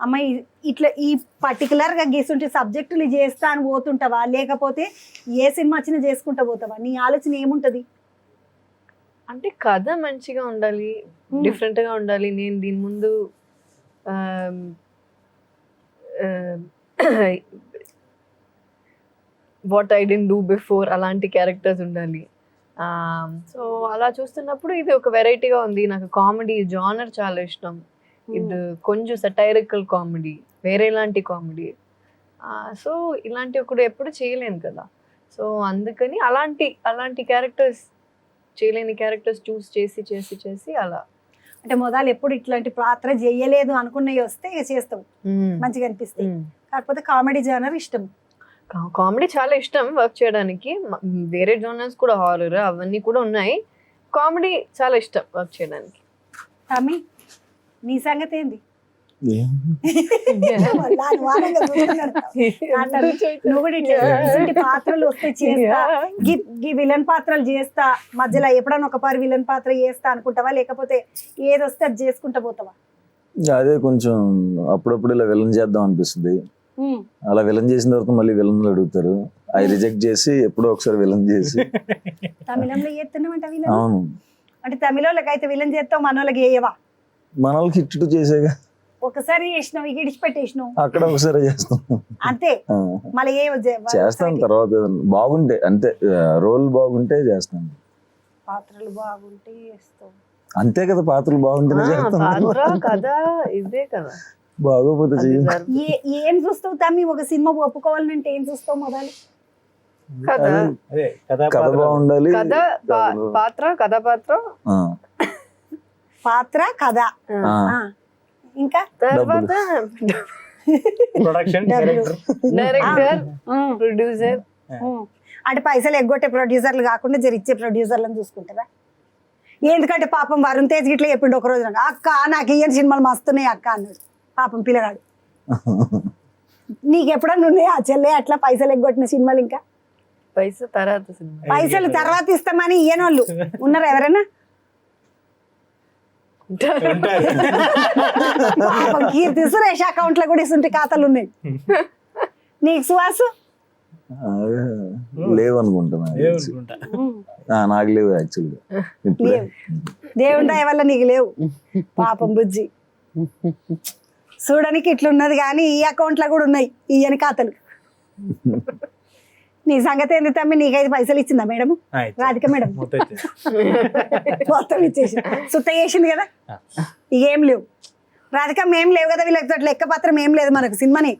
అమ్మ ఇట్లా ఈ పర్టికులర్గా గీసుంటే సబ్జెక్టులు చేస్తా అని పోతుంటావా, లేకపోతే ఏ సినిమా వచ్చినా చేసుకుంటా పోతావా? నీ ఆలోచన ఏముంటది? అంటే కథ మంచిగా ఉండాలి, డిఫరెంట్ గా ఉండాలి. నేను దీని ముందు what I didn't do before అలాంటి క్యారెక్టర్స్ ఉండాలి. సో అలా చూస్తున్నప్పుడు ఇది ఒక వెరైటీగా ఉంది. నాకు కామెడీ జానర్ చాలా ఇష్టం. ఇది కొంచెం సటైరికల్ కామెడీ, వేరేలాంటి కామెడీ. సో ఇలాంటివి కూడా ఎప్పుడు చేయలేను కదా. సో అందుకని అలాంటి క్యారెక్టర్స్, చేయలేని క్యారెక్టర్స్ చూస్ చేసి అలా. అంటే మొదలు ఎప్పుడు ఇట్లాంటి పాత్ర చేయలేదు అనుకున్నవి వస్తే ఇక చేస్తాం, మంచిగా అనిపిస్తాయి. కాకపోతే కామెడీ జానర్ ఇష్టం. కామెడీ చాలా ఇష్టం వర్క్ చేయడానికి. వేరే జోనర్స్ కూడా, హారర్ అవన్నీ కూడా ఉన్నాయి. కామెడీ చాలా ఇష్టం వర్క్ చేయడానికి. తమ్మి నీ సంగతి ఏంది? నువ్వు కూడా ఇట్లాంటి పాత్రలు వస్తే చేస్తా, గీ విలన్ పాత్రలు చేస్తా, మధ్యలో ఎప్పుడన్నా ఒక పారి విలన్ పాత్ర చేస్తా అనుకుంటావా, లేకపోతే ఏది వస్తే అది చేసుకుంటా పోతావా? అదే కొంచెం అప్పుడప్పుడు ఇలా విలన్ చేద్దాం అనిపిస్తుంది. అలా విలన్ చేసిన తర్వాత మళ్ళీ విలన్లు అడుగుతారు, అవి రిజెక్ట్ చేసి ఎప్పుడో ఒకసారి విలన్ చేసి. తమిళంలో చేస్తున్నామంట విలన్? అవును. అంటే తమిళోళ్ళకి అయితే విలన్ చేస్తావు, మనోళ్ళకి చేయవా? మనోళ్ళకి ఇట్టు చేసేగా. ఒకసారి చేసినావు, ఇక ఇడిచిపెట్టేసినావు. అక్కడ ఒకసారి చేస్తాం అంతే. మళ్ళీ చేస్తాను తర్వాత బాగుంటే, అంతే రోల్ బాగుంటే చేస్తాను. పాత్రలు బాగుంటే చేస్తావు అంతే కదా, పాత్రలు బాగుంటేనే చేస్తాను. కదా ఇదే కదా. బాగోపోతే ఏం చూస్తావు తమ్మి? ఒక సినిమా ఒప్పుకోవాలంటే ఏం చూస్తావు? మొదలు కథ బాగుండాలి, పాత్ర కథ, ఇంకా తర్వాత డైరెక్టర్, ప్రొడ్యూసర్. అంటే పైసలు ఎగ్గొట్టే ప్రొడ్యూసర్లు కాకుండా జరిచ్చే ప్రొడ్యూసర్లను చూసుకుంటారా? ఎందుకంటే పాపం వరుణ్ తేజ్ గిట్లా చెప్పిండు ఒక రోజు, నాకు అక్క నాకు ఇయ్యని సినిమాలు మస్తున్నాయి అక్క అన్నాడు. పాపం పిల్లగాడు. నీకు ఎప్పుడన్నా ఉన్నాయి ఆ చెల్లె అట్లా పైసలు ఎగ్గొట్టిన సినిమాలు? ఇంకా పైసలు తర్వాత ఇస్తామని ఇయ్యనోళ్ళు ఉన్నారా ఎవరైనా? కీర్తి సురేష్ అకౌంట్ లో కూడా ఇస్తుంటే ఖాతాలు ఉన్నాయి. నీకు సువాసు లేవు అనుకుంటున్నా. నాకు లేవు యాక్చువల్గా. దేవుని దయ వల్ల నీకు లేవు. పాపం బుజ్జి చూడడానికి ఇట్లున్నది కానీ ఈ అకౌంట్ లో కూడా ఉన్నాయి ఇయ్యని ఖాతాలు. నీ సంగతి ఏంది తమ్మి? నీకైతే పైసలు ఇచ్చిందా మేడం? రాధిక మేడం మొత్తం ఇచ్చేసి సుత్త చేసింది కదా. ఇక ఏం లేవు రాధిక, మేం లేవు కదా వీళ్ళకి లెక్క పత్రం ఏం లేదు మనకు సినిమాని.